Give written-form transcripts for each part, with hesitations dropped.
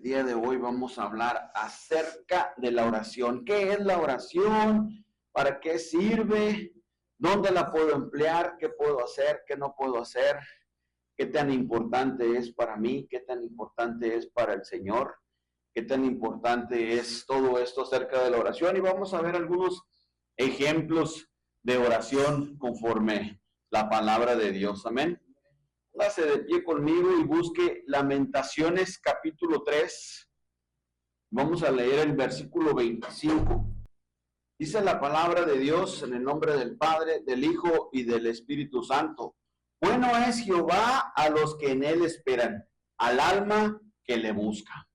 El día de hoy vamos a hablar acerca de la oración. ¿Qué es la oración? ¿Para qué sirve? ¿Dónde la puedo emplear? ¿Qué puedo hacer? ¿Qué no puedo hacer? ¿Qué tan importante es para mí? ¿Qué tan importante es para el Señor? ¿Qué tan importante es todo esto acerca de la oración? Y vamos a ver algunos ejemplos de oración conforme la palabra de Dios. Amén. Póngase de pie conmigo y busque Lamentaciones capítulo 3. Vamos a leer el versículo 25. Dice la palabra de Dios en el nombre del Padre, del Hijo y del Espíritu Santo. Bueno es Jehová a los que en él esperan, al alma que le busca.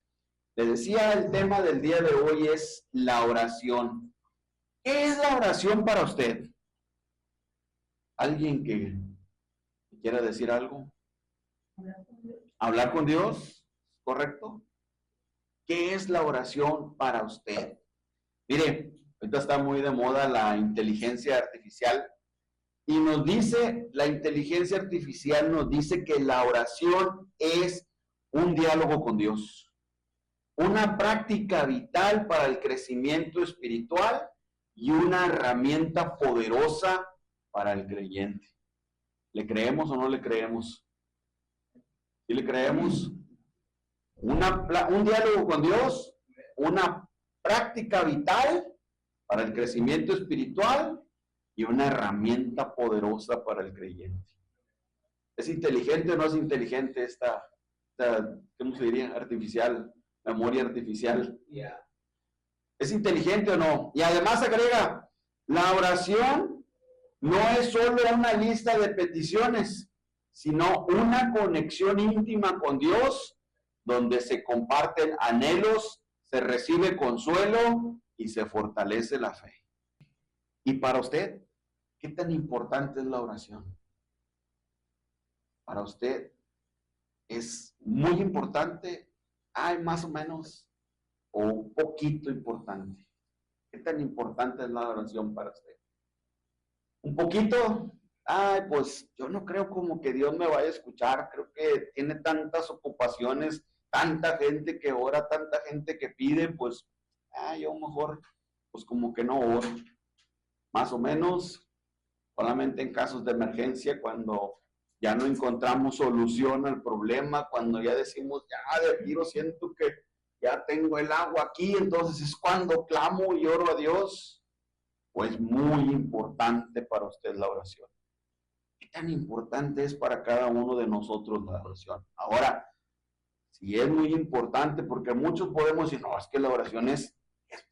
Le decía, el tema del día de hoy es la oración. ¿Qué es la oración para usted? ¿Alguien que quiera decir algo? Hablar con Dios, ¿correcto? ¿Qué es la oración para usted? Mire, ahorita está muy de moda la inteligencia artificial y nos dice, la inteligencia artificial nos dice que la oración es un diálogo con Dios, una práctica vital para el crecimiento espiritual y una herramienta poderosa para el creyente. ¿Le creemos o no le creemos? ¿Sí le creemos? Un diálogo con Dios, una práctica vital para el crecimiento espiritual y una herramienta poderosa para el creyente. ¿Es inteligente o no es inteligente esta ¿cómo se diría? Artificial, memoria artificial. Yeah. ¿Es inteligente o no? Y además agrega, la oración no es solo una lista de peticiones, sino una conexión íntima con Dios, donde se comparten anhelos, se recibe consuelo y se fortalece la fe. ¿Y para usted, qué tan importante es la oración? Para usted, ¿es muy importante? ¿Hay más o menos? ¿O un poquito importante? ¿Qué tan importante es la oración para usted? ¿Un poquito? Ay, pues yo no creo como que Dios me vaya a escuchar. Creo que tiene tantas ocupaciones, tanta gente que ora, tanta gente que pide, pues yo mejor, pues como que no oro. Más o menos, solamente en casos de emergencia, cuando ya no encontramos solución al problema, cuando ya decimos, ya de tiro siento que ya tengo el agua aquí, entonces es cuando clamo y oro a Dios. Pues muy importante para usted la oración. ¿Qué tan importante es para cada uno de nosotros la oración? Ahora, si es muy importante, porque muchos podemos decir, no, es que la oración es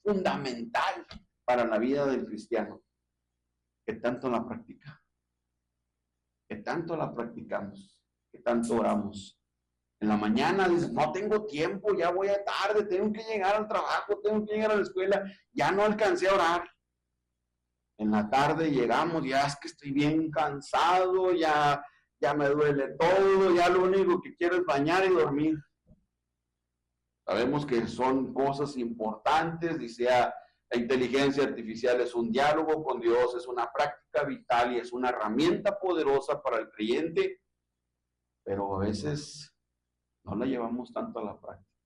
fundamental para la vida del cristiano. ¿Qué tanto la practica? ¿Qué tanto la practicamos? ¿Qué tanto oramos? En la mañana dices, no tengo tiempo, ya voy a tarde, tengo que llegar al trabajo, tengo que llegar a la escuela, ya no alcancé a orar. En la tarde llegamos, ya es que estoy bien cansado, ya me duele todo, ya lo único que quiero es bañar y dormir. Sabemos que son cosas importantes, dice la inteligencia artificial es un diálogo con Dios, es una práctica vital y es una herramienta poderosa para el creyente, pero a veces no la llevamos tanto a la práctica.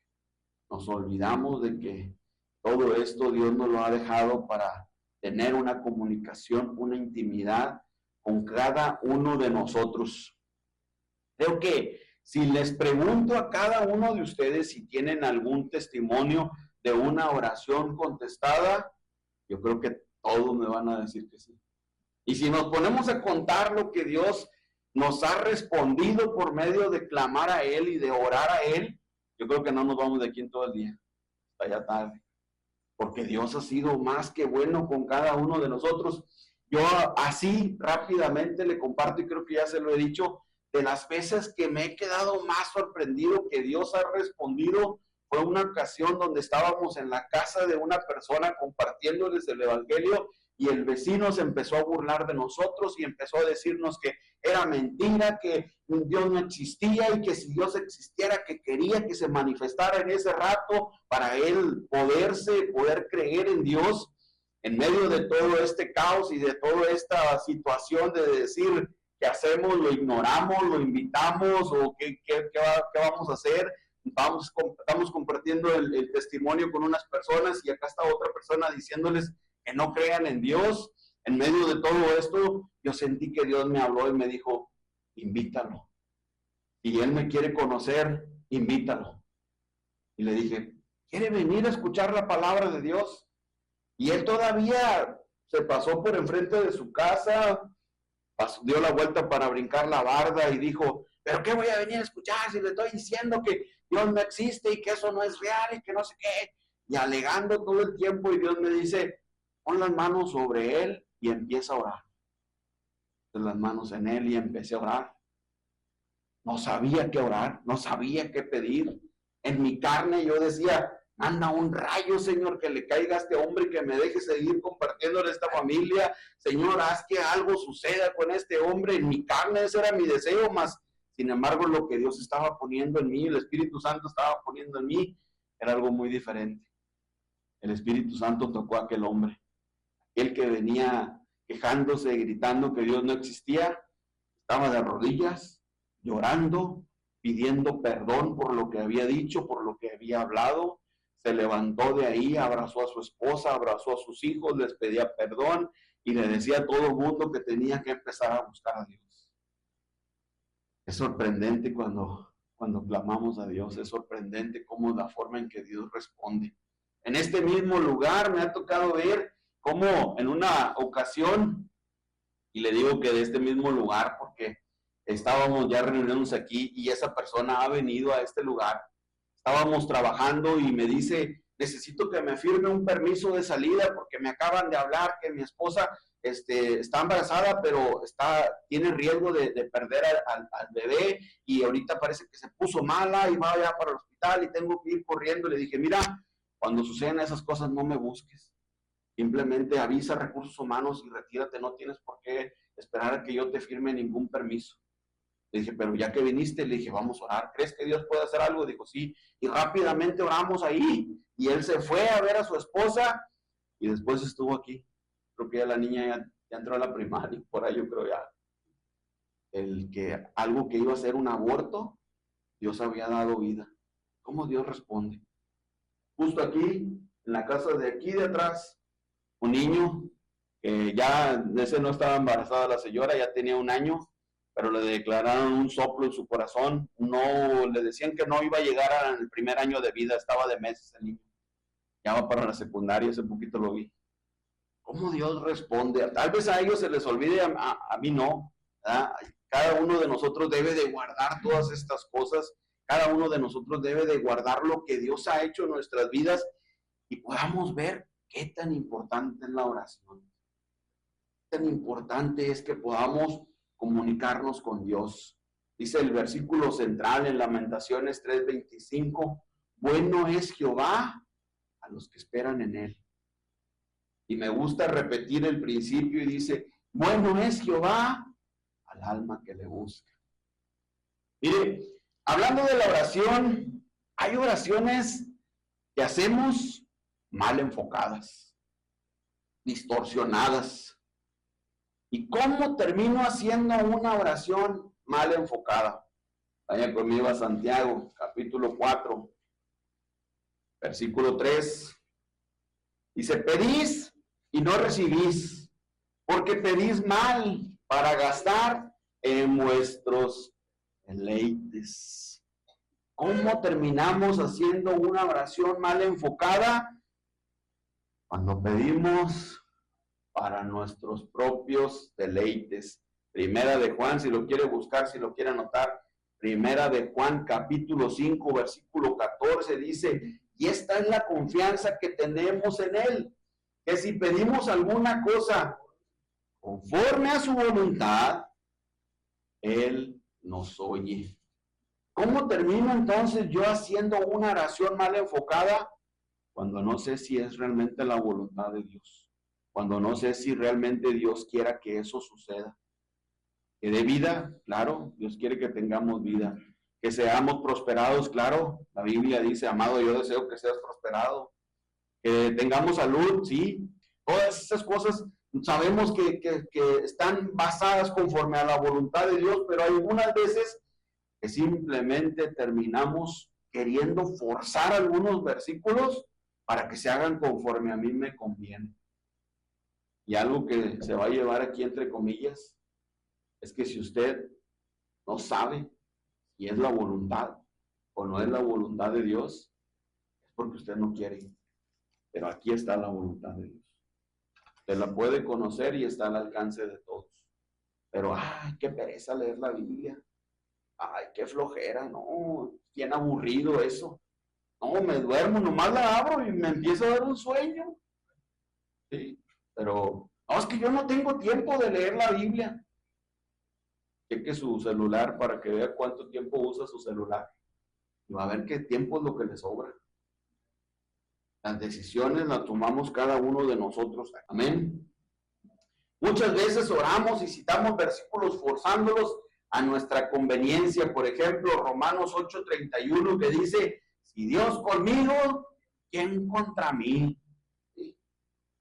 Nos olvidamos de que todo esto Dios nos lo ha dejado para tener una comunicación, una intimidad con cada uno de nosotros. Creo que si les pregunto a cada uno de ustedes si tienen algún testimonio de una oración contestada, yo creo que todos me van a decir que sí. Y si nos ponemos a contar lo que Dios nos ha respondido por medio de clamar a Él y de orar a Él, yo creo que no nos vamos de aquí en todo el día, hasta ya tarde. Porque Dios ha sido más que bueno con cada uno de nosotros. Yo así rápidamente le comparto, y creo que ya se lo he dicho, de las veces que me he quedado más sorprendido que Dios ha respondido, fue una ocasión donde estábamos en la casa de una persona compartiéndoles el evangelio y el vecino se empezó a burlar de nosotros y empezó a decirnos que era mentira, que Dios no existía y que si Dios existiera, que quería que se manifestara en ese rato para él poder creer en Dios en medio de todo este caos y de toda esta situación de decir, ¿qué hacemos? ¿Lo ignoramos? ¿Lo invitamos? ¿O qué vamos a hacer? estamos compartiendo el testimonio con unas personas y acá está otra persona diciéndoles que no crean en Dios. En medio de todo esto, yo sentí que Dios me habló y me dijo, invítalo. Si Él me quiere conocer, invítalo. Y le dije, ¿quiere venir a escuchar la palabra de Dios? Y él todavía se pasó por enfrente de su casa, dio la vuelta para brincar la barda y dijo, ¿pero qué voy a venir a escuchar si le estoy diciendo que Dios no existe y que eso no es real y que no sé qué? Y alegando todo el tiempo, y Dios me dice, pon las manos sobre él y empieza a orar. Pon las manos en él y empecé a orar. No sabía qué orar, no sabía qué pedir. En mi carne yo decía, manda un rayo, Señor, que le caiga a este hombre y que me deje seguir compartiendo en esta familia. Señor, haz que algo suceda con este hombre. En mi carne ese era mi deseo, más sin embargo lo que Dios estaba poniendo en mí, el Espíritu Santo estaba poniendo en mí, era algo muy diferente. El Espíritu Santo tocó a aquel hombre. Aquel que venía quejándose, gritando que Dios no existía, estaba de rodillas, llorando, pidiendo perdón por lo que había dicho, por lo que había hablado. Se levantó de ahí, abrazó a su esposa, abrazó a sus hijos, les pedía perdón y le decía a todo el mundo que tenía que empezar a buscar a Dios. Es sorprendente cuando clamamos a Dios, es sorprendente cómo es la forma en que Dios responde. En este mismo lugar me ha tocado ver cómo en una ocasión, y le digo que de este mismo lugar porque estábamos ya reuniéndonos aquí y esa persona ha venido a este lugar. Estábamos trabajando y me dice, necesito que me firme un permiso de salida porque me acaban de hablar que mi esposa está embarazada, pero tiene riesgo de perder al bebé y ahorita parece que se puso mala y va ya para el hospital y tengo que ir corriendo. Le dije, mira, cuando suceden esas cosas no me busques. Simplemente avisa a Recursos Humanos y retírate, no tienes por qué esperar a que yo te firme ningún permiso. Le dije, pero ya que viniste, le dije, vamos a orar. ¿Crees que Dios puede hacer algo? Dijo, sí. Y rápidamente oramos ahí. Y él se fue a ver a su esposa y después estuvo aquí. Creo que ya la niña ya entró a la primaria, por ahí yo creo ya. Algo que iba a ser un aborto, Dios había dado vida. ¿Cómo Dios responde? Justo aquí, en la casa de aquí de atrás, un niño que ya, ese no estaba embarazada la señora, ya tenía 1 año, pero le declararon un soplo en su corazón. No, le decían que no iba a llegar al primer año de vida, estaba de meses el niño. Ya va para la secundaria, hace poquito lo vi. ¿Cómo Dios responde? Tal vez a ellos se les olvide, a mí no. ¿Verdad? Cada uno de nosotros debe de guardar todas estas cosas. Cada uno de nosotros debe de guardar lo que Dios ha hecho en nuestras vidas y podamos ver qué tan importante es la oración. Qué tan importante es que podamos comunicarnos con Dios. Dice el versículo central en Lamentaciones 3:25, bueno es Jehová a los que esperan en él. Y me gusta repetir el principio y dice, bueno es Jehová al alma que le busca. Mire, hablando de la oración, hay oraciones que hacemos mal enfocadas, distorsionadas. ¿Y cómo termino haciendo una oración mal enfocada? Vaya conmigo a Santiago, capítulo 4, versículo 3. Dice, pedís y no recibís, porque pedís mal para gastar en vuestros deleites. ¿Cómo terminamos haciendo una oración mal enfocada? Cuando pedimos para nuestros propios deleites. Primera de Juan, si lo quiere buscar, si lo quiere anotar, Primera de Juan, capítulo 5, versículo 14, dice, y esta es la confianza que tenemos en Él, que si pedimos alguna cosa conforme a su voluntad, Él nos oye. ¿Cómo termino entonces yo haciendo una oración mal enfocada? Cuando no sé si es realmente la voluntad de Dios. Cuando no sé si realmente Dios quiera que eso suceda. Que dé vida, claro, Dios quiere que tengamos vida. Que seamos prosperados, claro. La Biblia dice, amado, yo deseo que seas prosperado. Que tengamos salud, sí. Todas esas cosas sabemos que están basadas conforme a la voluntad de Dios, pero hay algunas veces que simplemente terminamos queriendo forzar algunos versículos para que se hagan conforme a mí me conviene. Y algo que se va a llevar aquí entre comillas es que si usted no sabe si es la voluntad o no es la voluntad de Dios, es porque usted no quiere. Pero aquí está la voluntad de Dios. Usted la puede conocer y está al alcance de todos. Pero, ay, qué pereza leer la Biblia. Ay, qué flojera, no, bien aburrido eso. No, me duermo, nomás la abro y me empiezo a dar un sueño. Sí, pero, no, es que yo no tengo tiempo de leer la Biblia. Cheque su celular para que vea cuánto tiempo usa su celular. Y va a ver qué tiempo es lo que le sobra. Las decisiones las tomamos cada uno de nosotros. Amén. Muchas veces oramos y citamos versículos forzándolos a nuestra conveniencia. Por ejemplo, Romanos 8:31 que dice, si Dios conmigo, ¿quién contra mí? ¿Sí?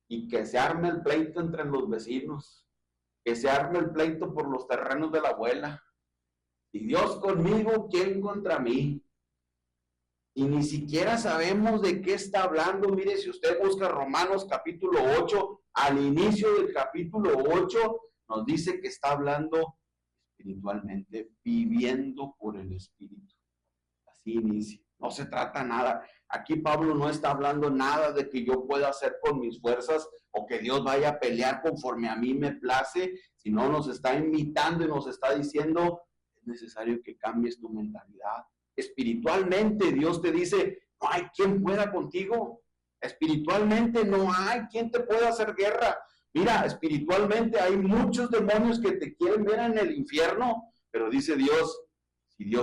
Y que se arme el pleito entre los vecinos, que se arme el pleito por los terrenos de la abuela. Si Dios conmigo, ¿quién contra mí? Y ni siquiera sabemos de qué está hablando. Mire, si usted busca Romanos capítulo 8, al inicio del capítulo 8, nos dice que está hablando espiritualmente, viviendo por el Espíritu. Así inicia. No se trata nada. Aquí Pablo no está hablando nada de que yo pueda hacer con mis fuerzas o que Dios vaya a pelear conforme a mí me place, sino nos está invitando y nos está diciendo, es necesario que cambies tu mentalidad. Espiritualmente Dios te dice, no hay quien pueda contigo. Espiritualmente no hay quien te pueda hacer guerra. Mira, espiritualmente hay muchos demonios que te quieren ver en el infierno, pero dice Dios, si yo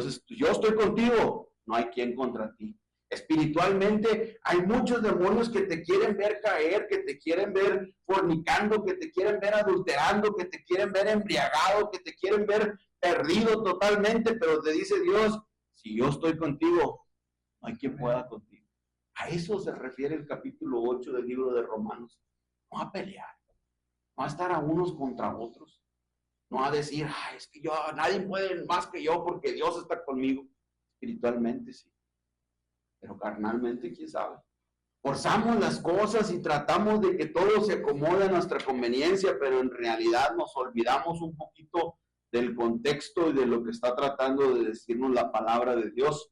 estoy contigo, no hay quien contra ti. Espiritualmente hay muchos demonios que te quieren ver caer, que te quieren ver fornicando, que te quieren ver adulterando, que te quieren ver embriagado, que te quieren ver perdido totalmente, pero te dice Dios, si yo estoy contigo, no hay quien pueda contigo. A eso se refiere el capítulo 8 del libro de Romanos. No a pelear, no a estar a unos contra otros, no a decir, ay, es que nadie puede más que yo porque Dios está conmigo. Espiritualmente sí, pero carnalmente, quién sabe. Forzamos las cosas y tratamos de que todo se acomode a nuestra conveniencia, pero en realidad nos olvidamos un poquito del contexto y de lo que está tratando de decirnos la palabra de Dios.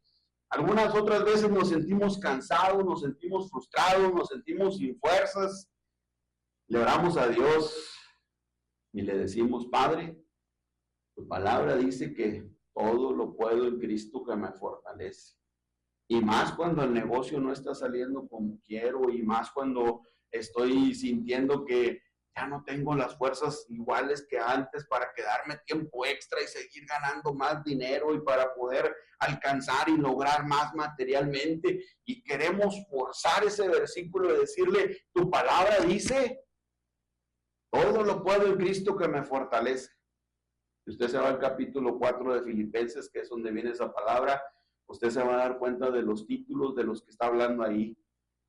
Algunas otras veces nos sentimos cansados, nos sentimos frustrados, nos sentimos sin fuerzas. Le oramos a Dios y le decimos, Padre, tu palabra dice que todo lo puedo en Cristo que me fortalece. Y más cuando el negocio no está saliendo como quiero, y más cuando estoy sintiendo que ya no tengo las fuerzas iguales que antes para quedarme tiempo extra y seguir ganando más dinero y para poder alcanzar y lograr más materialmente. Y queremos forzar ese versículo y decirle, tu palabra dice, todo lo puedo en Cristo que me fortalece. Si usted se va al capítulo 4 de Filipenses, que es donde viene esa palabra, usted se va a dar cuenta de los títulos de los que está hablando ahí.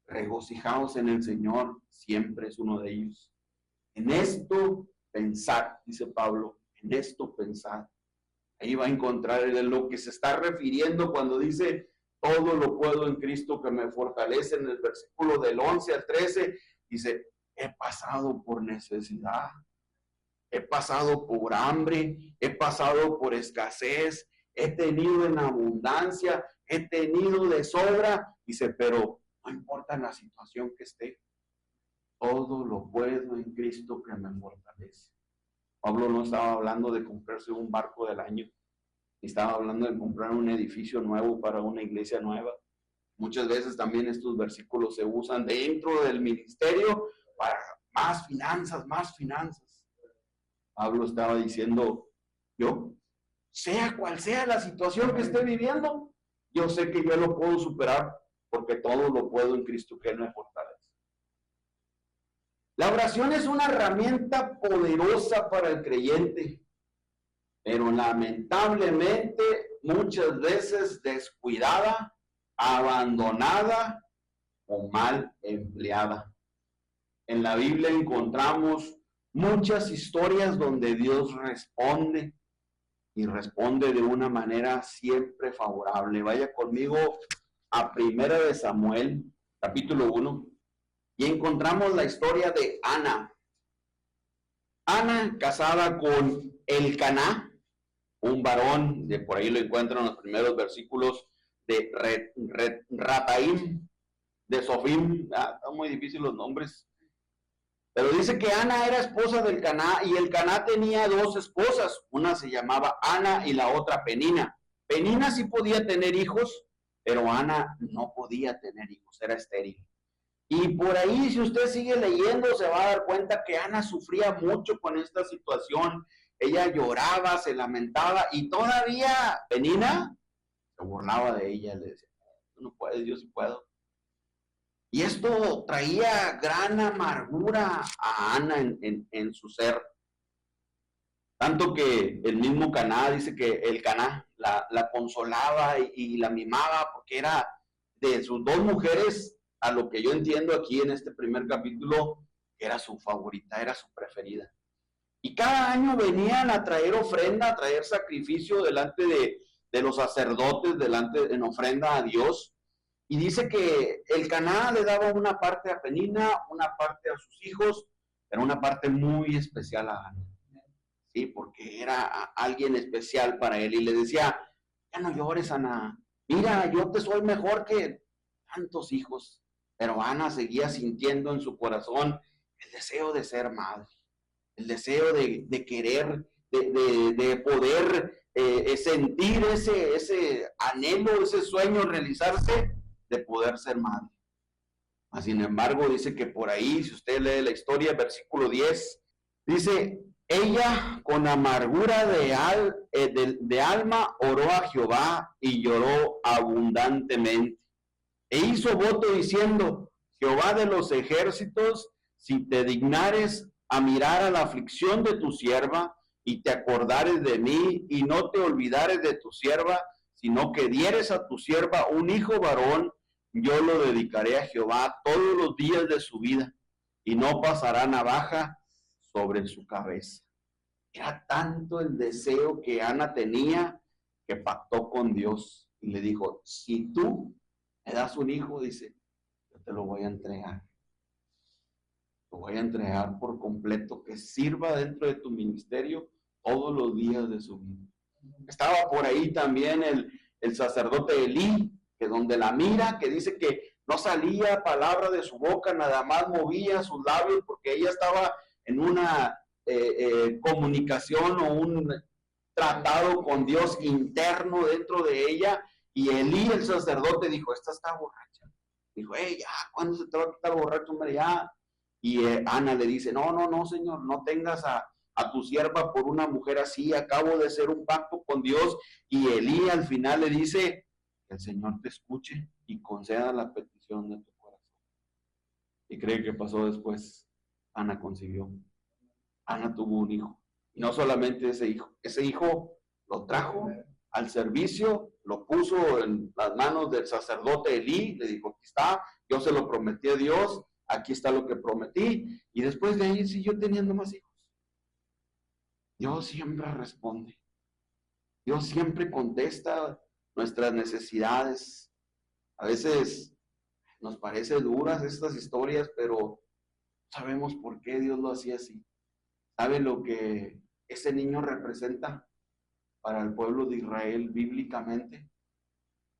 Regocijaos en el Señor, siempre es uno de ellos. En esto pensad, dice Pablo, en esto pensad. Ahí va a encontrar de lo que se está refiriendo cuando dice, todo lo puedo en Cristo que me fortalece. En el versículo del 11 al 13, dice, he pasado por necesidad, he pasado por hambre, he pasado por escasez, he tenido en abundancia, he tenido de sobra. Dice, pero no importa la situación que esté, todo lo puedo en Cristo que me fortalece. Pablo no estaba hablando de comprarse un barco del año, estaba hablando de comprar un edificio nuevo para una iglesia nueva. Muchas veces también estos versículos se usan dentro del ministerio para más finanzas, más finanzas. Pablo estaba diciendo, yo, sea cual sea la situación que esté viviendo, yo sé que yo lo puedo superar porque todo lo puedo en Cristo que me fortalece. La oración es una herramienta poderosa para el creyente, pero lamentablemente muchas veces descuidada, abandonada o mal empleada. En la Biblia encontramos muchas historias donde Dios responde y responde de una manera siempre favorable. Vaya conmigo a Primera de Samuel, capítulo 1, y encontramos la historia de Ana. Ana, casada con Elcaná, un varón, de por ahí lo encuentran en los primeros versículos de Rataim, de Sofim, están muy difíciles los nombres, pero dice que Ana era esposa del Elcaná, y Elcaná tenía dos esposas, una se llamaba Ana y la otra Penina. Penina sí podía tener hijos, pero Ana no podía tener hijos, era estéril. Y por ahí, si usted sigue leyendo, se va a dar cuenta que Ana sufría mucho con esta situación. Ella lloraba, se lamentaba, y todavía Penina se burlaba de ella, le decía, tú no puedes, yo sí puedo. Y esto traía gran amargura a Ana en su ser. Tanto que el mismo Caná dice que el Caná la consolaba y la mimaba, porque era de sus dos mujeres, a lo que yo entiendo aquí en este primer capítulo, era su favorita, era su preferida. Y cada año venían a traer ofrenda, a traer sacrificio delante de los sacerdotes, en ofrenda a Dios. Y dice que el Caná le daba una parte a Penina, una parte a sus hijos, pero una parte muy especial a Ana. Sí, porque era alguien especial para él. Y le decía, ya no llores, Ana. Mira, yo te soy mejor que tantos hijos. Pero Ana seguía sintiendo en su corazón el deseo de ser madre, el deseo de querer, de poder sentir ese anhelo, ese sueño realizarse, de poder ser madre. Sin embargo, dice que por ahí, si usted lee la historia, versículo 10, dice, ella con amargura de alma oró a Jehová y lloró abundantemente. E hizo voto diciendo, Jehová de los ejércitos, si te dignares a mirar a la aflicción de tu sierva y te acordares de mí y no te olvidares de tu sierva, sino que dieres a tu sierva un hijo varón, yo lo dedicaré a Jehová todos los días de su vida y no pasará navaja sobre su cabeza. Era tanto el deseo que Ana tenía que pactó con Dios y le dijo, si tú me das un hijo, dice, yo te lo voy a entregar. Lo voy a entregar por completo, que sirva dentro de tu ministerio todos los días de su vida. Estaba por ahí también el sacerdote Elí, que donde la mira, que dice que no salía palabra de su boca, nada más movía sus labios, porque ella estaba en una comunicación o un tratado con Dios interno dentro de ella. Y Elí, el sacerdote, dijo, esta está borracha. Dijo, ya, ¿cuándo se te va a quitar borracho, hombre? Ya. Y Ana le dice, no, señor, no tengas a tu sierva por una mujer así, acabo de hacer un pacto con Dios. Y Elí al final le dice, que el Señor te escuche y conceda la petición de tu corazón. ¿Y cree que pasó después? Ana concibió. Ana tuvo un hijo. Y no solamente ese hijo lo trajo al servicio, lo puso en las manos del sacerdote Elí, le dijo, aquí está, yo se lo prometí a Dios, aquí está lo que prometí, y después de ahí siguió teniendo más hijos. Dios siempre responde, Dios siempre contesta nuestras necesidades. A veces nos parece duras estas historias, pero sabemos por qué Dios lo hacía así. ¿Sabe lo que ese niño representa para el pueblo de Israel bíblicamente?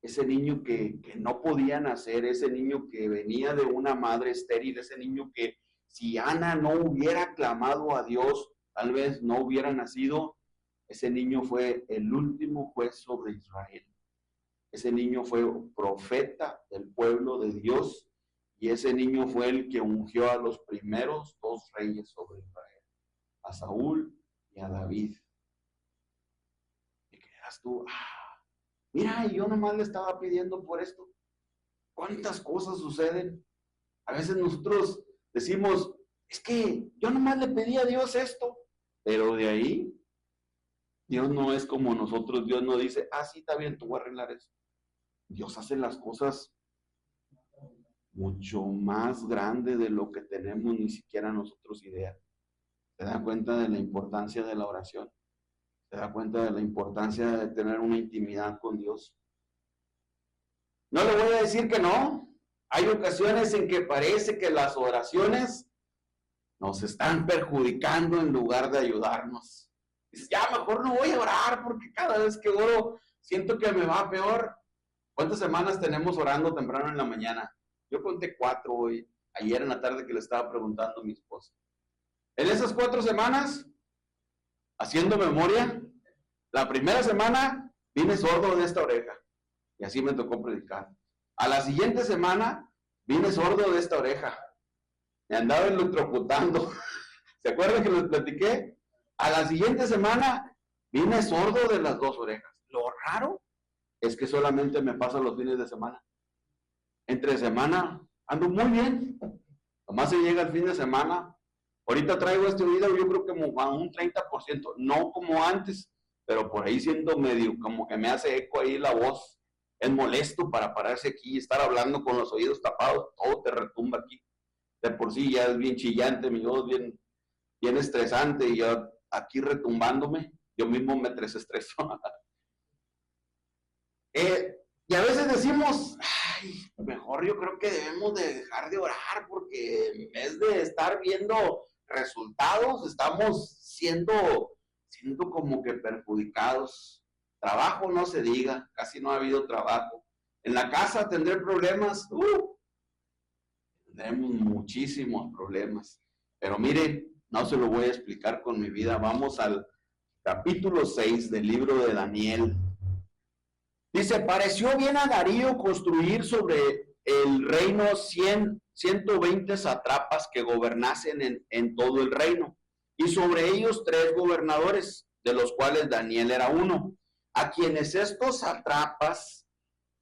Ese niño que no podía nacer, ese niño que venía de una madre estéril, ese niño que si Ana no hubiera clamado a Dios, tal vez no hubiera nacido. Ese niño fue el último juez sobre Israel. Ese niño fue profeta del pueblo de Dios y ese niño fue el que ungió a los primeros dos reyes sobre Israel, a Saúl y a David. Y quedas tú, mira, yo nomás le estaba pidiendo por esto. ¿Cuántas cosas suceden? A veces nosotros decimos, es que yo nomás le pedí a Dios esto, pero de ahí, Dios no es como nosotros. Dios no dice, sí, está bien, tú voy a arreglar eso. Dios hace las cosas mucho más grandes de lo que tenemos ni siquiera nosotros idea. ¿Se da cuenta de la importancia de la oración? ¿Se da cuenta de la importancia de tener una intimidad con Dios? No le voy a decir que no. Hay ocasiones en que parece que las oraciones nos están perjudicando en lugar de ayudarnos. Dices, ya mejor no voy a orar porque cada vez que oro siento que me va peor. ¿Cuántas semanas tenemos orando temprano en la mañana? Yo conté 4 hoy, ayer en la tarde que le estaba preguntando a mi esposa. En esas 4 semanas, haciendo memoria, la primera semana vine sordo de esta oreja y así me tocó predicar. A la siguiente semana vine sordo de esta oreja. Me andaba electrocutando. ¿Se acuerdan que les platiqué? A la siguiente semana vine sordo de las 2 orejas. Lo raro es que solamente me pasa los fines de semana. Entre semana ando muy bien. Nomás se llega el fin de semana. Ahorita traigo este oído, yo creo que a un 30%. No como antes, pero por ahí siento medio, como que me hace eco ahí la voz. Es molesto para pararse aquí y estar hablando con los oídos tapados. Todo te retumba aquí. De por sí ya es bien chillante, mi voz bien estresante, y yo aquí retumbándome, yo mismo me estreso. Y a veces decimos, ay, mejor yo creo que debemos de dejar de orar, porque en vez de estar viendo resultados, estamos siendo como que perjudicados. Trabajo no se diga, casi no ha habido trabajo. En la casa tendré problemas, tendremos muchísimos problemas. Pero mire, no se lo voy a explicar con mi vida. Vamos al capítulo 6 del libro de Daniel. Dice, pareció bien a Darío construir sobre el reino 120 satrapas que gobernasen en todo el reino, y sobre ellos 3 gobernadores, de los cuales Daniel era uno, a quienes estos satrapas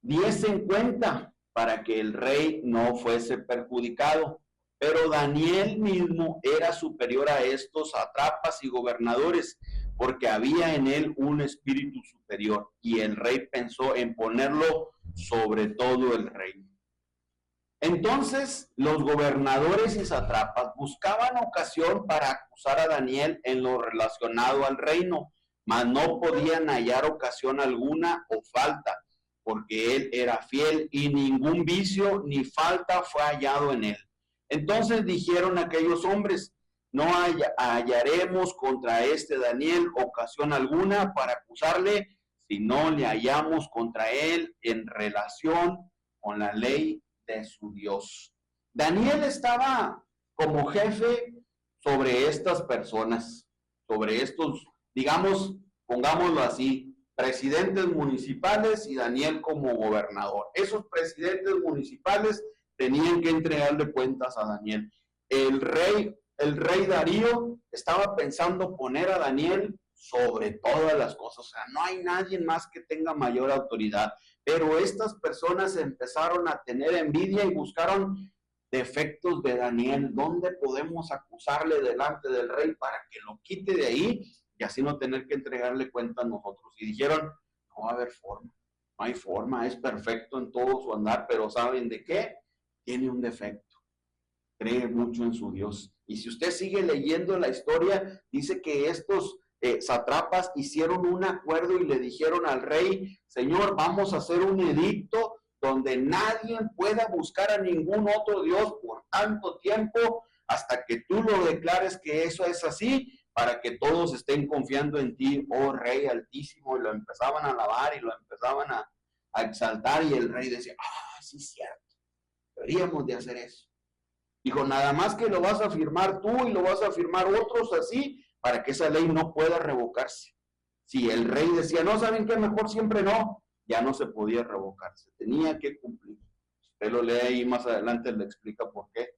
diesen cuenta para que el rey no fuese perjudicado. Pero Daniel mismo era superior a estos satrapas y gobernadores, porque había en él un espíritu superior, y el rey pensó en ponerlo sobre todo el reino. Entonces los gobernadores y satrapas buscaban ocasión para acusar a Daniel en lo relacionado al reino, mas no podían hallar ocasión alguna o falta, porque él era fiel y ningún vicio ni falta fue hallado en él. Entonces dijeron aquellos hombres, no hallaremos contra este Daniel ocasión alguna para acusarle, si no le hallamos contra él en relación con la ley de su Dios. Daniel estaba como jefe sobre estas personas, sobre estos, digamos, pongámoslo así, presidentes municipales, y Daniel como gobernador. Esos presidentes municipales tenían que entregarle cuentas a Daniel. El rey Darío estaba pensando poner a Daniel sobre todas las cosas. O sea, no hay nadie más que tenga mayor autoridad. Pero estas personas empezaron a tener envidia y buscaron defectos de Daniel. ¿Dónde podemos acusarle delante del rey para que lo quite de ahí y así no tener que entregarle cuentas a nosotros? Y dijeron, no va a haber forma, no hay forma, es perfecto en todo su andar, pero ¿saben de qué? Tiene un defecto, cree mucho en su Dios. Y si usted sigue leyendo la historia, dice que estos satrapas hicieron un acuerdo y le dijeron al rey, Señor, vamos a hacer un edicto donde nadie pueda buscar a ningún otro Dios por tanto tiempo hasta que tú lo declares que eso es así, para que todos estén confiando en ti, oh Rey Altísimo. Y lo empezaban a alabar y lo empezaban a exaltar, y el rey decía, sí es cierto, deberíamos de hacer eso. Dijo, nada más que lo vas a firmar tú y lo vas a firmar otros así, para que esa ley no pueda revocarse. Si el rey decía, no, ¿saben qué? Mejor siempre no, ya no se podía revocarse, tenía que cumplir. Usted lo lee ahí más adelante, le explica por qué.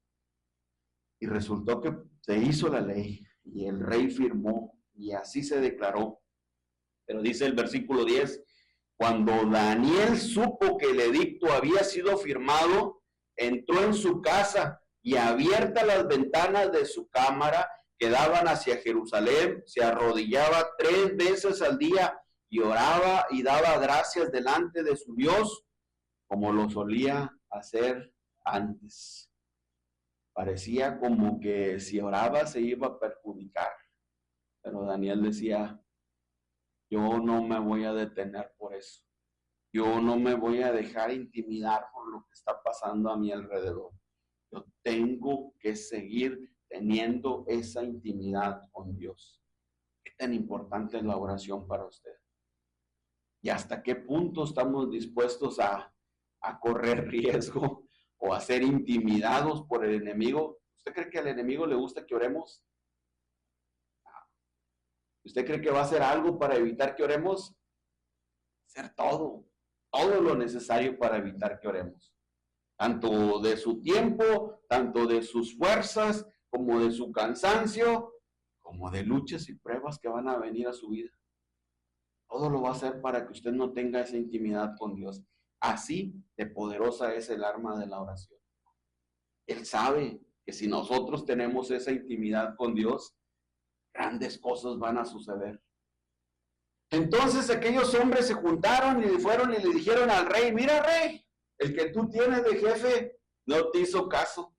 Y resultó que se hizo la ley y el rey firmó y así se declaró. Pero dice el versículo 10, cuando Daniel supo que el edicto había sido firmado, entró en su casa y abiertas las ventanas de su cámara que daban hacia Jerusalén, se arrodillaba 3 veces al día y oraba y daba gracias delante de su Dios, como lo solía hacer antes. Parecía como que si oraba se iba a perjudicar, pero Daniel decía, yo no me voy a detener por eso. Yo no me voy a dejar intimidar por lo que está pasando a mi alrededor. Yo tengo que seguir teniendo esa intimidad con Dios. ¿Qué tan importante es la oración para usted? ¿Y hasta qué punto estamos dispuestos a correr riesgo o a ser intimidados por el enemigo? ¿Usted cree que al enemigo le gusta que oremos? ¿Usted cree que va a hacer algo para evitar que oremos? Hacer todo lo necesario para evitar que oremos. Tanto de su tiempo, tanto de sus fuerzas, como de su cansancio, como de luchas y pruebas que van a venir a su vida. Todo lo va a hacer para que usted no tenga esa intimidad con Dios. Así de poderosa es el arma de la oración. Él sabe que si nosotros tenemos esa intimidad con Dios, grandes cosas van a suceder. Entonces aquellos hombres se juntaron y fueron y le dijeron al rey: mira, rey, el que tú tienes de jefe no te hizo caso.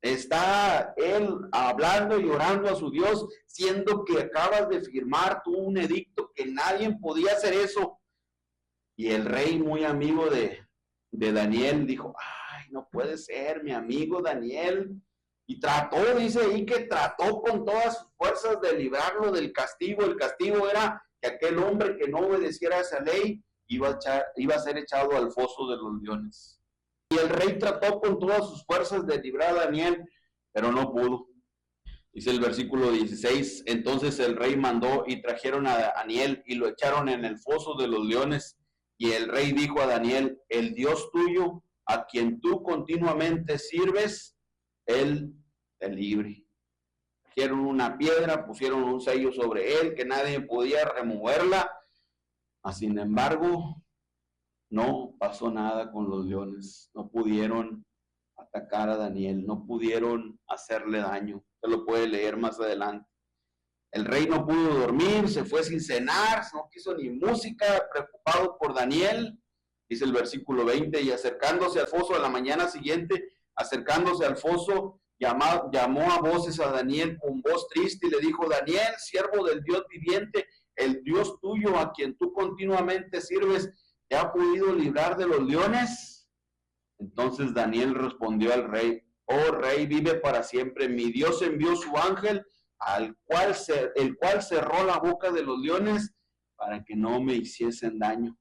Está él hablando y orando a su Dios, siendo que acabas de firmar tú un edicto que nadie podía hacer eso. Y el rey, muy amigo de Daniel, dijo: ay, no puede ser, mi amigo Daniel. Y trató, dice ahí que trató con todas sus fuerzas de librarlo del castigo. El castigo era que aquel hombre que no obedeciera a esa ley iba a ser echado al foso de los leones. Y el rey trató con todas sus fuerzas de librar a Daniel, pero no pudo. Dice el versículo 16, entonces el rey mandó y trajeron a Daniel y lo echaron en el foso de los leones. Y el rey dijo a Daniel: el Dios tuyo, a quien tú continuamente sirves, él te libre. Trajeron una piedra, pusieron un sello sobre él, que nadie podía removerla. Sin embargo, no pasó nada con los leones. No pudieron atacar a Daniel, no pudieron hacerle daño. Usted lo puede leer más adelante. El rey no pudo dormir, se fue sin cenar, no quiso ni música, preocupado por Daniel. Dice el versículo 20, y acercándose al foso a la mañana siguiente, acercándose al foso, llamó a voces a Daniel con voz triste y le dijo: Daniel, siervo del Dios viviente, el Dios tuyo a quien tú continuamente sirves, ¿te ha podido librar de los leones? Entonces Daniel respondió al rey: oh rey, vive para siempre. Mi Dios envió su ángel, el cual cerró la boca de los leones para que no me hiciesen daño,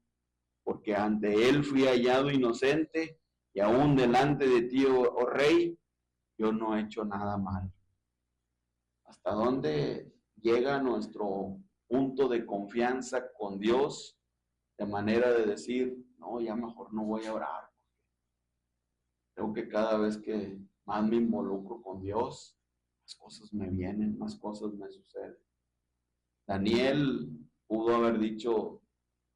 porque ante él fui hallado inocente, y aún delante de ti, oh rey, yo no he hecho nada mal. ¿Hasta dónde llega nuestro punto de confianza con Dios? De manera de decir: no, ya mejor no voy a orar. Creo que cada vez que más me involucro con Dios, más cosas me vienen, más cosas me suceden. Daniel pudo haber dicho: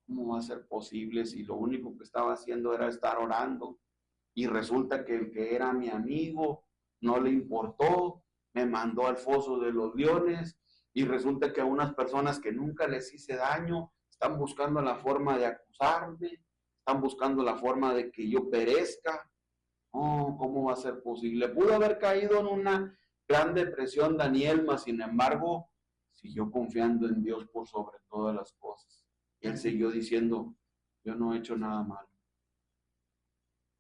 ¿cómo va a ser posible si lo único que estaba haciendo era estar orando? Y resulta que el que era mi amigo no le importó, me mandó al foso de los leones, y resulta que a unas personas que nunca les hice daño están buscando la forma de acusarme, están buscando la forma de que yo perezca. Oh, ¿cómo va a ser posible? Pudo haber caído en una gran depresión Daniel, mas sin embargo siguió confiando en Dios por sobre todas las cosas. Y él siguió diciendo: yo no he hecho nada malo.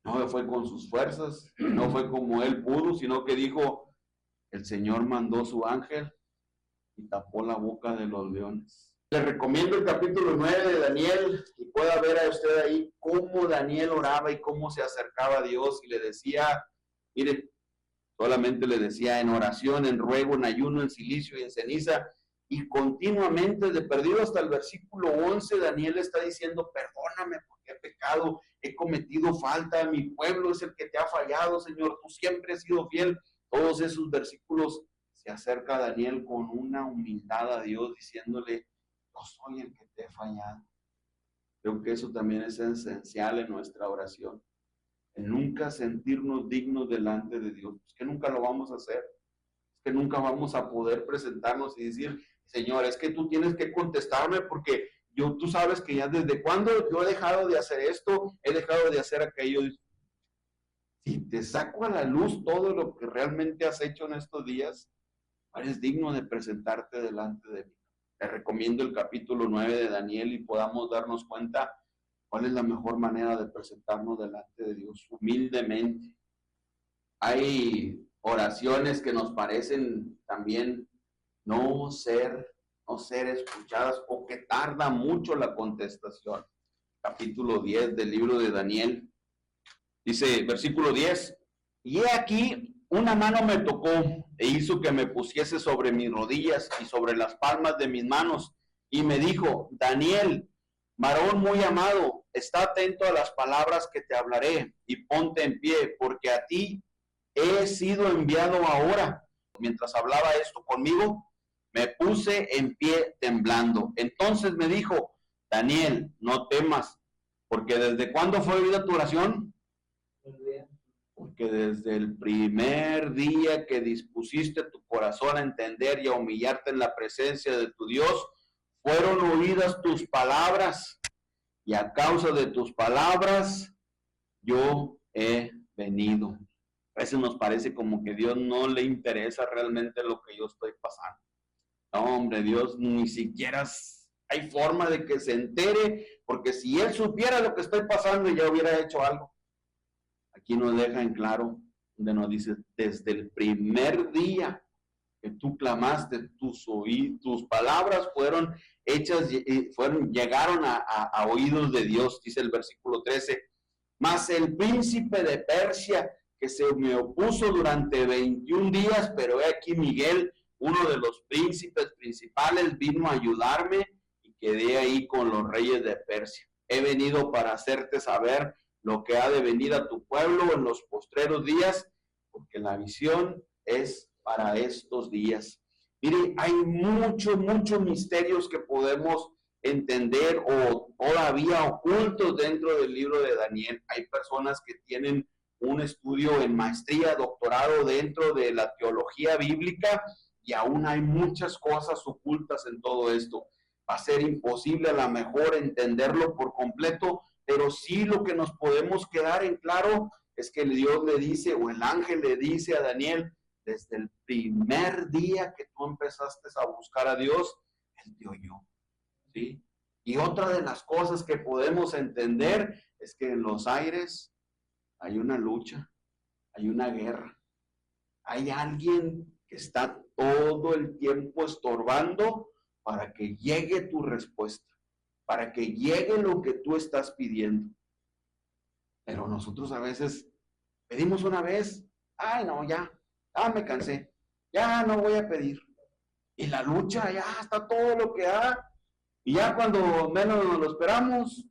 No fue con sus fuerzas, no fue como él pudo, sino que dijo: el Señor mandó su ángel y tapó la boca de los leones. Les recomiendo el capítulo 9 de Daniel, y pueda ver a usted ahí cómo Daniel oraba y cómo se acercaba a Dios y le decía, mire, solamente le decía: en oración, en ruego, en ayuno, en silicio y en ceniza, y continuamente, de perdido hasta el versículo 11, Daniel está diciendo: perdóname porque he pecado, he cometido falta, mi pueblo es el que te ha fallado, Señor, tú siempre has sido fiel. Todos esos versículos se acerca a Daniel con una humildad a Dios, diciéndole: yo soy el que te he fallado. Creo que eso también es esencial en nuestra oración, en nunca sentirnos dignos delante de Dios. Es que nunca lo vamos a hacer, es que nunca vamos a poder presentarnos y decir: Señor, es que tú tienes que contestarme porque tú sabes que ya desde cuando yo he dejado de hacer esto, he dejado de hacer aquello. Si te saco a la luz todo lo que realmente has hecho en estos días, eres digno de presentarte delante de mí. Te recomiendo el capítulo 9 de Daniel y podamos darnos cuenta ¿Cuál es la mejor manera de presentarnos delante de Dios? Humildemente. Hay oraciones que nos parecen también no ser escuchadas o que tarda mucho la contestación. Capítulo 10 del libro de Daniel. Dice, versículo 10, y he aquí, una mano me tocó e hizo que me pusiese sobre mis rodillas y sobre las palmas de mis manos, y me dijo, Daniel, varón muy amado, está atento a las palabras que te hablaré y ponte en pie, porque a ti he sido enviado ahora. Mientras hablaba esto conmigo, me puse en pie temblando. Entonces me dijo, Daniel, no temas, porque ¿desde cuándo fue oída tu oración? Porque desde el primer día que dispusiste tu corazón a entender y a humillarte en la presencia de tu Dios, fueron oídas tus palabras, y a causa de tus palabras yo he venido. A veces nos parece como que Dios no le interesa realmente lo que yo estoy pasando. No, hombre, Dios ni siquiera hay forma de que se entere, porque si Él supiera lo que estoy pasando, ya hubiera hecho algo. Aquí nos deja en claro, donde nos dice, desde el primer día que tú clamaste, tus palabras fueron hechas, llegaron a oídos de Dios, dice el versículo 13. Mas el príncipe de Persia, que se me opuso durante 21 días, pero he aquí Miguel, uno de los príncipes principales, vino a ayudarme y quedé ahí con los reyes de Persia. He venido para hacerte saber lo que ha de venir a tu pueblo en los postreros días, porque la visión es para estos días. Mire, hay muchos misterios que podemos entender o todavía ocultos dentro del libro de Daniel. Hay personas que tienen un estudio en maestría, doctorado dentro de la teología bíblica, y aún hay muchas cosas ocultas en todo esto. Va a ser imposible a lo mejor entenderlo por completo, pero sí lo que nos podemos quedar en claro es que Dios le dice, o el ángel le dice a Daniel, desde el primer día que tú empezaste a buscar a Dios, Él te oyó. ¿Sí? Y otra de las cosas que podemos entender es que en los aires hay una lucha, hay una guerra. Hay alguien que está todo el tiempo estorbando para que llegue tu respuesta, para que llegue lo que tú estás pidiendo. Pero nosotros a veces pedimos una vez, ay no, ya me cansé, ya no voy a pedir. Y la lucha ya está todo lo que da. Y ya cuando menos nos lo esperamos,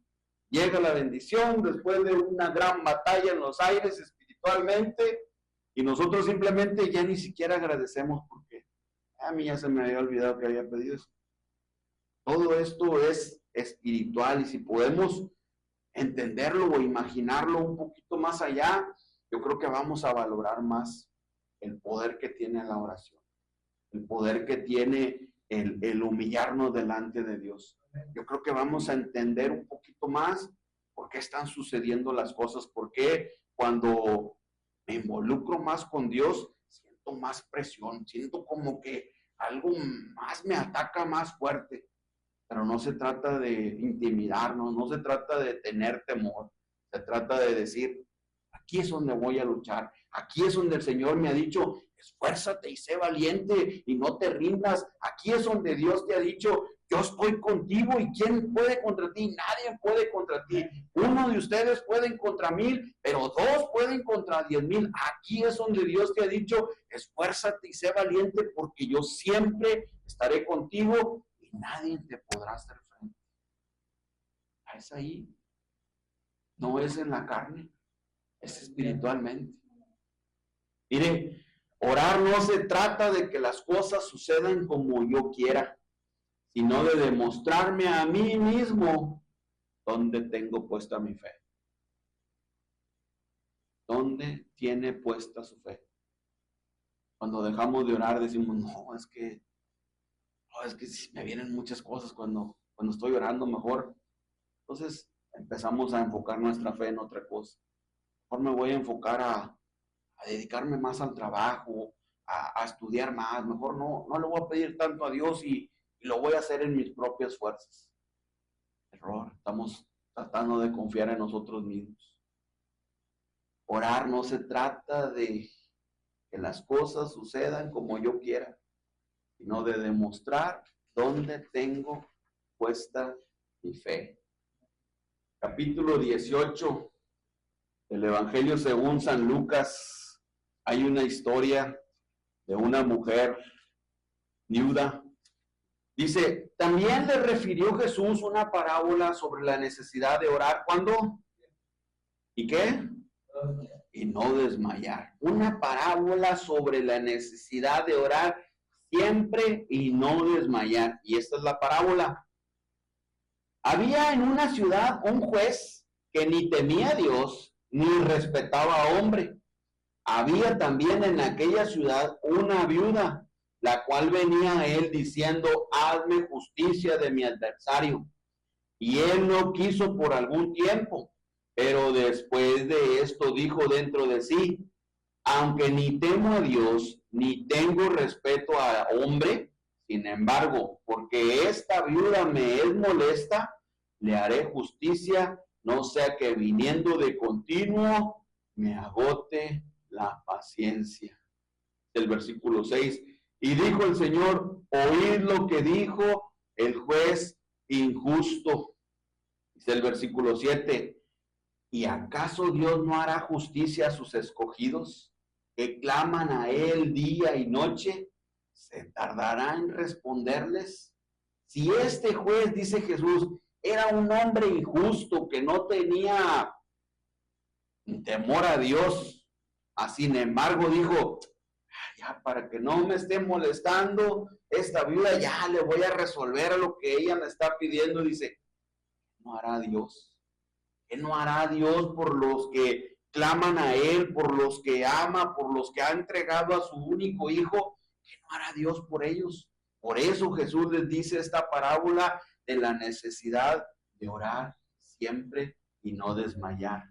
llega la bendición después de una gran batalla en los aires espiritualmente, y nosotros simplemente ya ni siquiera agradecemos porque a mí ya se me había olvidado que había pedido eso. Todo esto es espiritual, y si podemos entenderlo o imaginarlo un poquito más allá, yo creo que vamos a valorar más el poder que tiene la oración, el poder que tiene el humillarnos delante de Dios. Yo creo que vamos a entender un poquito más por qué están sucediendo las cosas, por qué cuando me involucro más con Dios, siento más presión, siento como que algo más me ataca más fuerte. Pero no se trata de intimidarnos, no se trata de tener temor, se trata de decir, aquí es donde voy a luchar, aquí es donde el Señor me ha dicho, esfuérzate y sé valiente y no te rindas. Aquí es donde Dios te ha dicho, yo estoy contigo, y ¿quién puede contra ti? Nadie puede contra ti. Uno de ustedes pueden contra 1000, pero 2 pueden contra 10,000. Aquí es donde Dios te ha dicho, esfuérzate y sé valiente, porque yo siempre estaré contigo y nadie te podrá hacer frente. Es ahí. No es en la carne, es espiritualmente. Mire, orar no se trata de que las cosas sucedan como yo quiera, sino de demostrarme a mí mismo dónde tengo puesta mi fe. ¿Dónde tiene puesta su fe? Cuando dejamos de orar decimos, no, es que me vienen muchas cosas cuando estoy orando mejor. Entonces empezamos a enfocar nuestra fe en otra cosa. Mejor me voy a enfocar a dedicarme más al trabajo, a estudiar más. Mejor no le voy a pedir tanto a Dios y lo voy a hacer en mis propias fuerzas. Error. Estamos tratando de confiar en nosotros mismos. Orar no se trata de que las cosas sucedan como yo quiera, sino de demostrar dónde tengo puesta mi fe. Capítulo 18 del Evangelio según San Lucas. Hay una historia de una mujer viuda. Dice, también le refirió Jesús una parábola sobre la necesidad de orar. ¿Cuándo? ¿Y qué? Y no desmayar. Una parábola sobre la necesidad de orar siempre y no desmayar. Y esta es la parábola. Había en una ciudad un juez que ni temía a Dios ni respetaba a hombre. Había también en aquella ciudad una viuda, la cual venía a él diciendo, hazme justicia de mi adversario. Y él no quiso por algún tiempo, pero después de esto dijo dentro de sí, aunque ni temo a Dios, ni tengo respeto a hombre, sin embargo, porque esta viuda me es molesta, le haré justicia, no sea que viniendo de continuo me agote la paciencia. El versículo 6, y dijo el Señor, oíd lo que dijo el juez injusto. Dice el versículo 7, ¿y acaso Dios no hará justicia a sus escogidos, que claman a Él día y noche? ¿Se tardará en responderles? Si este juez, dice Jesús, era un hombre injusto que no tenía temor a Dios, sin embargo dijo, ya para que no me esté molestando esta viuda, ya le voy a resolver a lo que ella me está pidiendo. Dice, no hará Dios. ¿Qué no hará Dios por los que claman a Él, por los que ama, por los que ha entregado a su único hijo? ¿Qué no hará Dios por ellos? Por eso Jesús les dice esta parábola de la necesidad de orar siempre y no desmayar.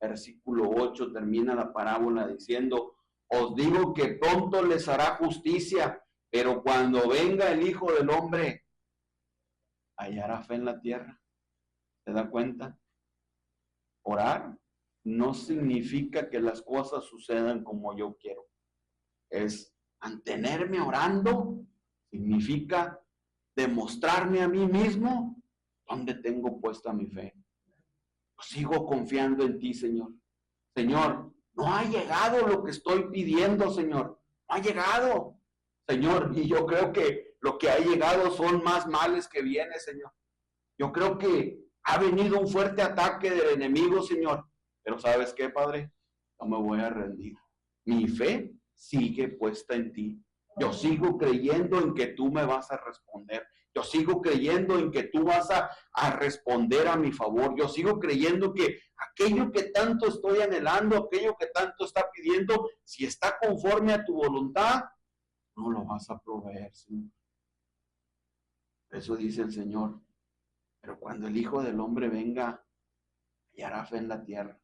Versículo 8 termina la parábola diciendo, os digo que pronto les hará justicia, pero cuando venga el Hijo del Hombre, hallará fe en la tierra. ¿Se da cuenta? Orar no significa que las cosas sucedan como yo quiero. Es mantenerme orando, significa demostrarme a mí mismo dónde tengo puesta mi fe. Yo sigo confiando en ti, Señor. Señor, no ha llegado lo que estoy pidiendo, Señor. No ha llegado, Señor. Y yo creo que lo que ha llegado son más males que viene, Señor. Yo creo que ha venido un fuerte ataque del enemigo, Señor. Pero ¿sabes qué, Padre? No me voy a rendir. Mi fe sigue puesta en ti. Yo sigo creyendo en que tú me vas a responder. Yo sigo creyendo en que tú vas a responder a mi favor. Yo sigo creyendo que aquello que tanto estoy anhelando, aquello que tanto está pidiendo, si está conforme a tu voluntad, no lo vas a proveer, Señor. Eso dice el Señor. Pero cuando el Hijo del Hombre venga, hallará fe en la tierra.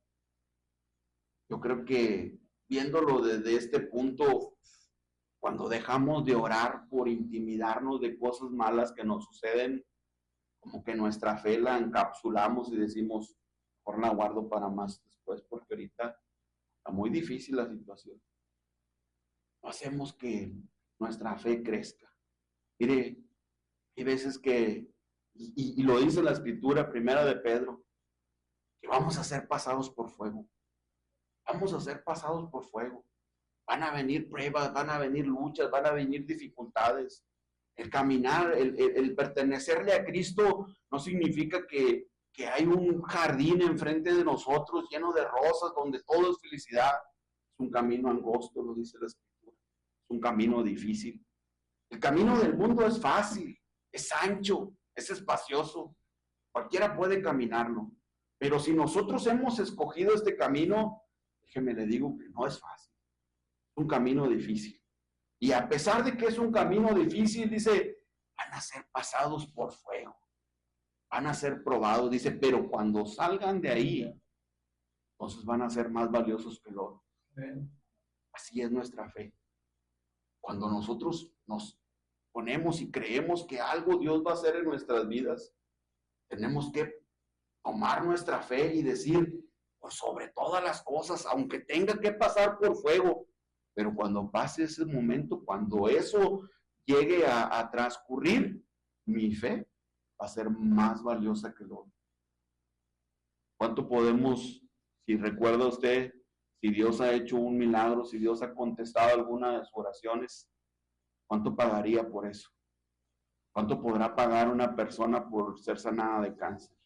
Yo creo que viéndolo desde este punto, cuando dejamos de orar por intimidarnos de cosas malas que nos suceden, como que nuestra fe la encapsulamos y decimos, mejor la guardo para más después, porque ahorita está muy difícil la situación. No hacemos que nuestra fe crezca. Mire, hay veces que, y lo dice la escritura primera de Pedro, que vamos a ser pasados por fuego. Vamos a ser pasados por fuego. Van a venir pruebas, van a venir luchas, van a venir dificultades. El caminar, el pertenecerle a Cristo no significa que hay un jardín enfrente de nosotros lleno de rosas donde todo es felicidad. Es un camino angosto, lo dice la Escritura. Es un camino difícil. El camino del mundo es fácil, es ancho, es espacioso. Cualquiera puede caminarlo. Pero si nosotros hemos escogido este camino, déjeme le digo que no es fácil. Es un camino difícil. Y a pesar de que es un camino difícil, dice, van a ser pasados por fuego. Van a ser probados, dice, pero cuando salgan de ahí, entonces van a ser más valiosos que el oro. Así es nuestra fe. Cuando nosotros nos ponemos y creemos que algo Dios va a hacer en nuestras vidas, tenemos que tomar nuestra fe y decir, por sobre todas las cosas, aunque tenga que pasar por fuego, pero cuando pase ese momento, cuando eso llegue a transcurrir, mi fe va a ser más valiosa que el oro. ¿Cuánto podemos, si recuerda usted, si Dios ha hecho un milagro, si Dios ha contestado alguna de sus oraciones, cuánto pagaría por eso? ¿Cuánto podrá pagar una persona por ser sanada de cáncer?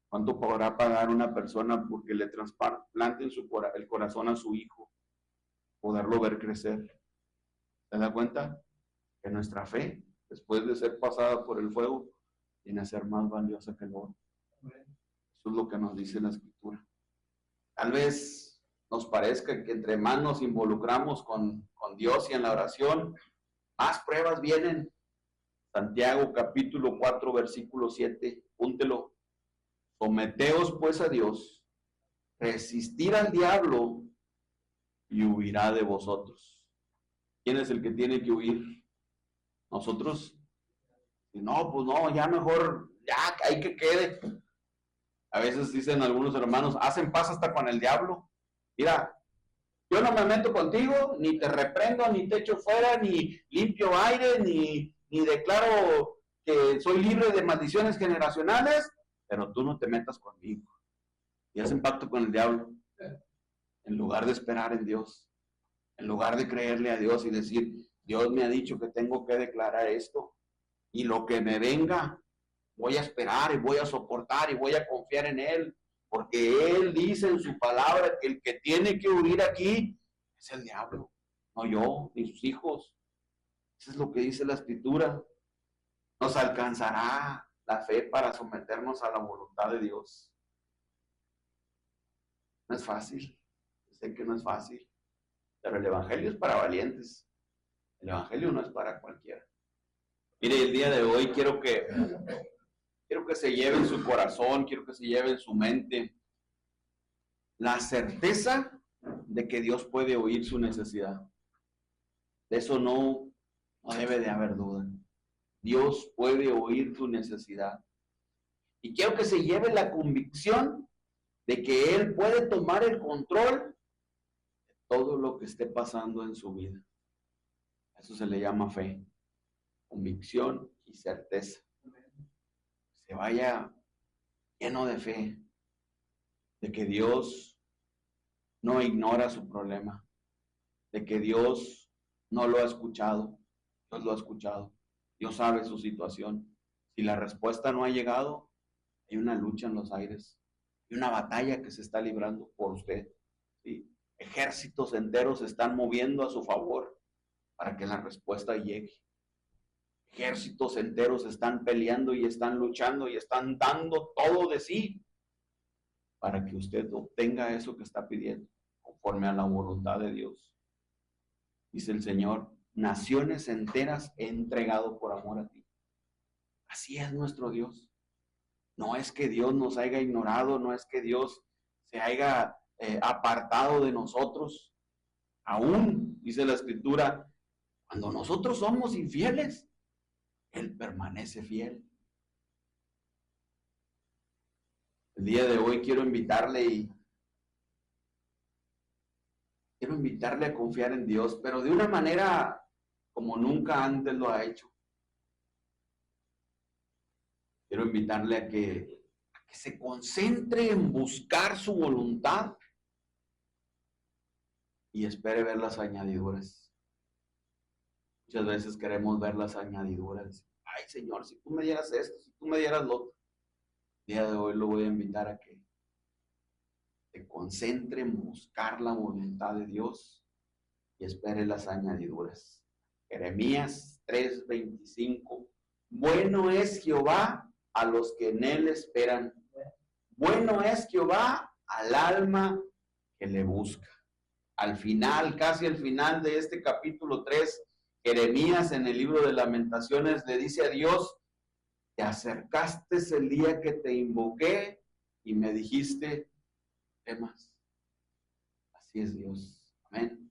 ¿Cuánto podrá pagar una persona porque le trasplanten el corazón a su hijo? Poderlo ver crecer. ¿Se da cuenta? Que nuestra fe, después de ser pasada por el fuego, viene a ser más valiosa que el oro. Eso es lo que nos dice la Escritura. Tal vez nos parezca que entre más nos involucramos con Dios y en la oración, más pruebas vienen. Santiago capítulo 4, versículo 7, púntelo. Someteos pues a Dios, resistir al diablo y huirá de vosotros. ¿Quién es el que tiene que huir? ¿Nosotros? Y no, pues no, ya mejor, ya hay que quede. A veces dicen algunos hermanos, hacen paz hasta con el diablo. Mira, yo no me meto contigo, ni te reprendo, ni te echo fuera, ni limpio aire, ni declaro que soy libre de maldiciones generacionales, pero tú no te metas conmigo. Y hacen pacto con el diablo. En lugar de esperar en Dios, en lugar de creerle a Dios y decir, Dios me ha dicho que tengo que declarar esto, y lo que me venga, voy a esperar y voy a soportar y voy a confiar en Él, porque Él dice en su palabra que el que tiene que huir aquí es el diablo, no yo, ni sus hijos. Eso es lo que dice la Escritura. Nos alcanzará la fe para someternos a la voluntad de Dios. No es fácil, sé que no es fácil, pero el Evangelio es para valientes. El Evangelio no es para cualquiera. Mire, el día de hoy quiero que se lleve en su corazón, quiero que se lleve en su mente la certeza de que Dios puede oír su necesidad. De eso no debe de haber duda. Dios puede oír tu necesidad. Y quiero que se lleve la convicción de que Él puede tomar el control de todo lo que esté pasando en su vida. Eso se le llama fe, convicción y certeza. Se vaya lleno de fe, de que Dios no ignora su problema, de que Dios no lo ha escuchado, Dios lo ha escuchado, Dios sabe su situación. Si la respuesta no ha llegado, hay una lucha en los aires, hay una batalla que se está librando por usted, ¿sí? Ejércitos enteros se están moviendo a su favor para que la respuesta llegue. Ejércitos enteros están peleando y están luchando y están dando todo de sí para que usted obtenga eso que está pidiendo, conforme a la voluntad de Dios. Dice el Señor, naciones enteras he entregado por amor a ti. Así es nuestro Dios. No es que Dios nos haya ignorado, no es que Dios se haya apartado de nosotros. Aún, dice la Escritura, cuando nosotros somos infieles, Él permanece fiel. El día de hoy quiero invitarle a confiar en Dios, pero de una manera como nunca antes lo ha hecho. Quiero invitarle a que se concentre en buscar su voluntad y espere ver las añadiduras. Muchas veces queremos ver las añadiduras. Ay, Señor, si tú me dieras esto, si tú me dieras lo otro. El día de hoy lo voy a invitar a que se concentre en buscar la voluntad de Dios y espere las añadiduras. Jeremías 3:25. Bueno es Jehová a los que en él esperan. Bueno es Jehová al alma que le busca. Al final, casi al final de este capítulo 3, Jeremías en el libro de Lamentaciones le dice a Dios, te acercaste el día que te invoqué y me dijiste, temas. Así es Dios. Amén.